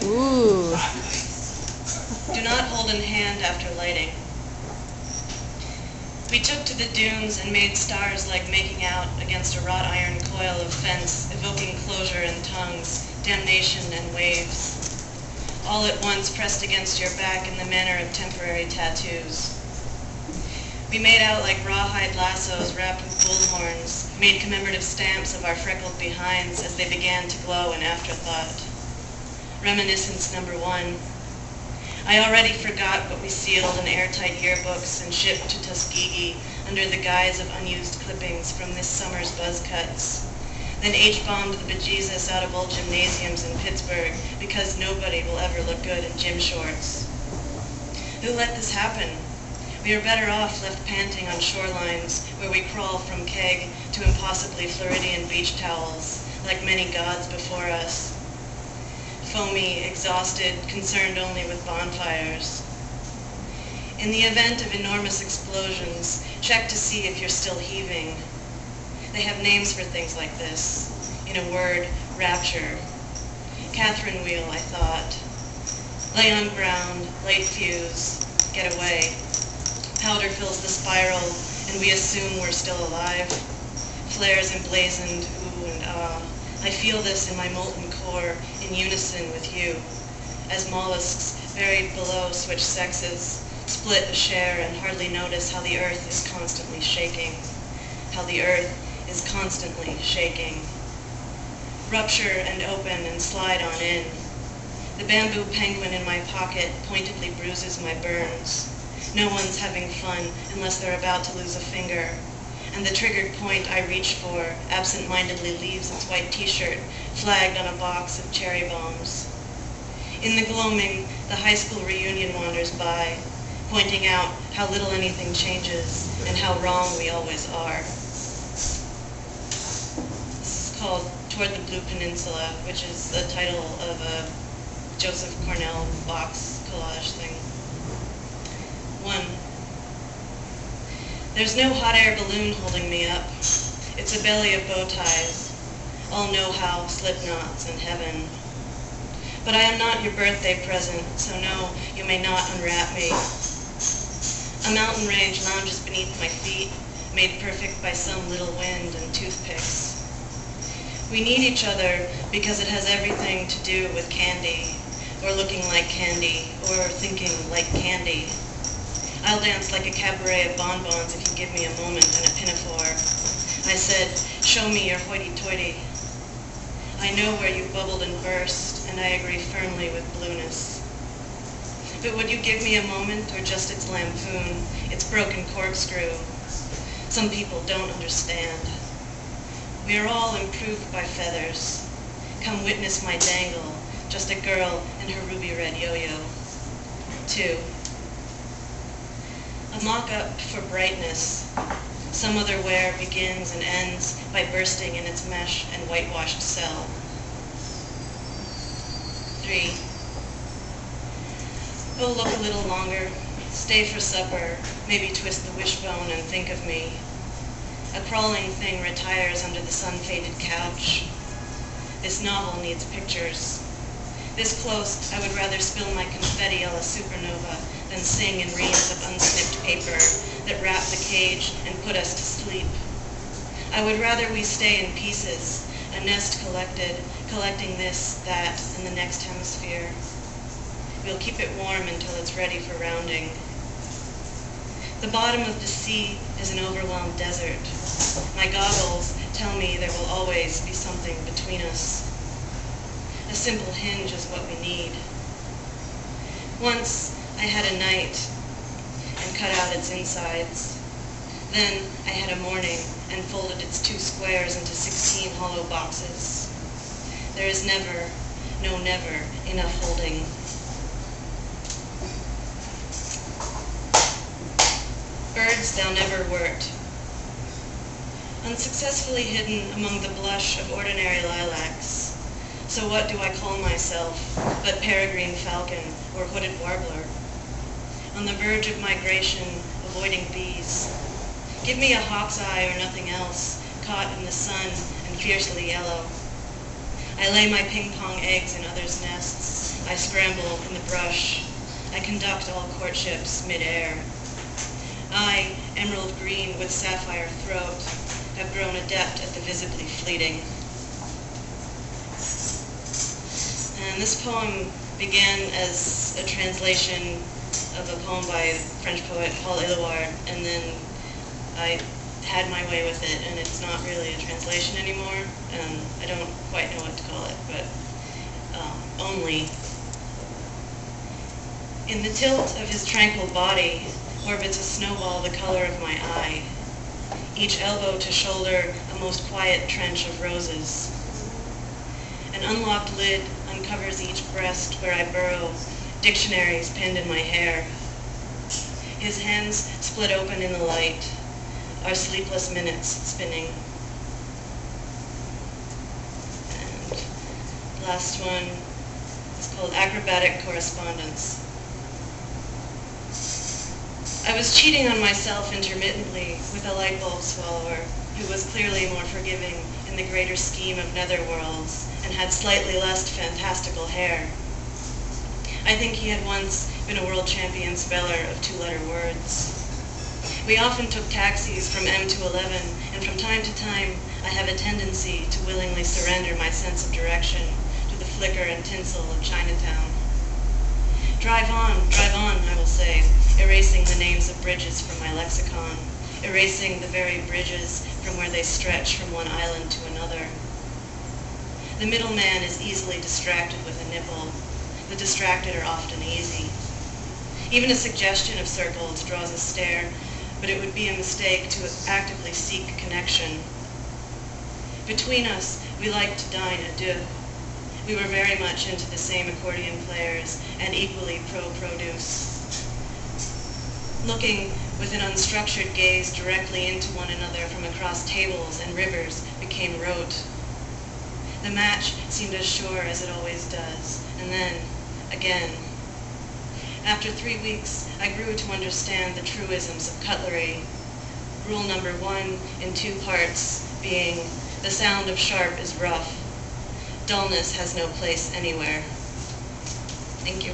Ooh. Do not hold in hand after lighting. We took to the dunes and made stars like making out against a wrought iron coil of fence, evoking closure and tongues, damnation and waves. All at once pressed against your back in the manner of temporary tattoos. We made out like rawhide lassos wrapped with bullhorns, made commemorative stamps of our freckled behinds as they began to glow in afterthought. Reminiscence number 1. I already forgot what we sealed in airtight yearbooks and shipped to Tuskegee under the guise of unused clippings from this summer's buzz cuts. Then H-bombed the bejesus out of old gymnasiums in Pittsburgh because nobody will ever look good in gym shorts. Who let this happen? We are better off left panting on shorelines where we crawl from keg to impossibly Floridian beach towels, like many gods before us. Foamy, exhausted, concerned only with bonfires. In the event of enormous explosions, check to see if you're still heaving. They have names for things like this. In a word, rapture. Catherine wheel, I thought. Lay on ground, late fuse, get away. Powder fills the spiral, and we assume we're still alive. Flares emblazoned, ooh and ah. I feel this in my molten core, in unison with you. As mollusks buried below switch sexes, split a share and hardly notice how the earth is constantly shaking. How the earth is constantly shaking. Rupture and open and slide on in. The bamboo penguin in my pocket pointedly bruises my burns. No one's having fun unless they're about to lose a finger. And the triggered point I reach for absent-mindedly leaves its white t-shirt flagged on a box of cherry bombs. In the gloaming, the high school reunion wanders by, pointing out how little anything changes and how wrong we always are. This is called Toward the Blue Peninsula, which is the title of a Joseph Cornell box collage thing. 1. There's no hot air balloon holding me up. It's a belly of bow ties, all know-how slip knots in heaven. But I am not your birthday present, so no, you may not unwrap me. A mountain range lounges beneath my feet, made perfect by some little wind and toothpicks. We need each other because it has everything to do with candy, or looking like candy, or thinking like candy. I'll dance like a cabaret of bonbons if you give me a moment and a pinafore. I said, show me your hoity-toity. I know where you bubbled and burst, and I agree firmly with blueness. But would you give me a moment, or just its lampoon, its broken corkscrew? Some people don't understand. We are all improved by feathers. Come witness my dangle, just a girl and her ruby red yo-yo. 2. A mock-up for brightness. Some other wear begins and ends by bursting in its mesh and whitewashed cell. 3. Oh, look a little longer. Stay for supper. Maybe twist the wishbone and think of me. A crawling thing retires under the sun-faded couch. This novel needs pictures. This close, I would rather spill my confetti a la supernova than sing in reams of unsnipped paper that wrap the cage and put us to sleep. I would rather we stay in pieces, a nest collecting this, that, and the next hemisphere. We'll keep it warm until it's ready for rounding. The bottom of the sea is an overwhelmed desert. My goggles tell me there will always be something between us. A simple hinge is what we need. Once I had a night and cut out its insides. Then I had a morning and folded its 2 squares into 16 hollow boxes. There is never, no never, enough holding. Birds thou never wert. Unsuccessfully hidden among the blush of ordinary lilacs. So what do I call myself but peregrine falcon or hooded warbler? On the verge of migration, avoiding bees. Give me a hawk's eye or nothing else, caught in the sun and fiercely yellow. I lay my ping-pong eggs in others' nests. I scramble in the brush. I conduct all courtships mid-air. I, emerald green with sapphire throat, have grown adept at the visibly fleeting. And this poem began as a translation of a poem by French poet Paul Éluard, and then I had my way with it, and it's not really a translation anymore, and I don't quite know what to call it, but only. In the tilt of his tranquil body orbits a snowball the color of my eye, each elbow to shoulder a most quiet trench of roses. An unlocked lid uncovers each breast where I burrow, dictionaries pinned in my hair. His hands split open in the light, our sleepless minutes spinning. And last one is called Acrobatic Correspondence. I was cheating on myself intermittently with a light bulb swallower who was clearly more forgiving in the greater scheme of netherworlds and had slightly less fantastical hair. I think he had once been a world champion speller of two-letter words. We often took taxis from M to 11, and from time to time I have a tendency to willingly surrender my sense of direction to the flicker and tinsel of Chinatown. Drive on, I will say, erasing the names of bridges from my lexicon, erasing the very bridges from where they stretch from one island to another. The middleman is easily distracted with a nipple. The distracted are often easy. Even a suggestion of circles draws a stare, but it would be a mistake to actively seek connection. Between us, we liked to dine à deux. We were very much into the same accordion players and equally pro-produce. Looking with an unstructured gaze directly into one another from across tables and rivers became rote. The match seemed as sure as it always does, and then, again. After 3 weeks, I grew to understand the truisms of cutlery. Rule number 1 in 2 parts being, the sound of sharp is rough. Dullness has no place anywhere. Thank you.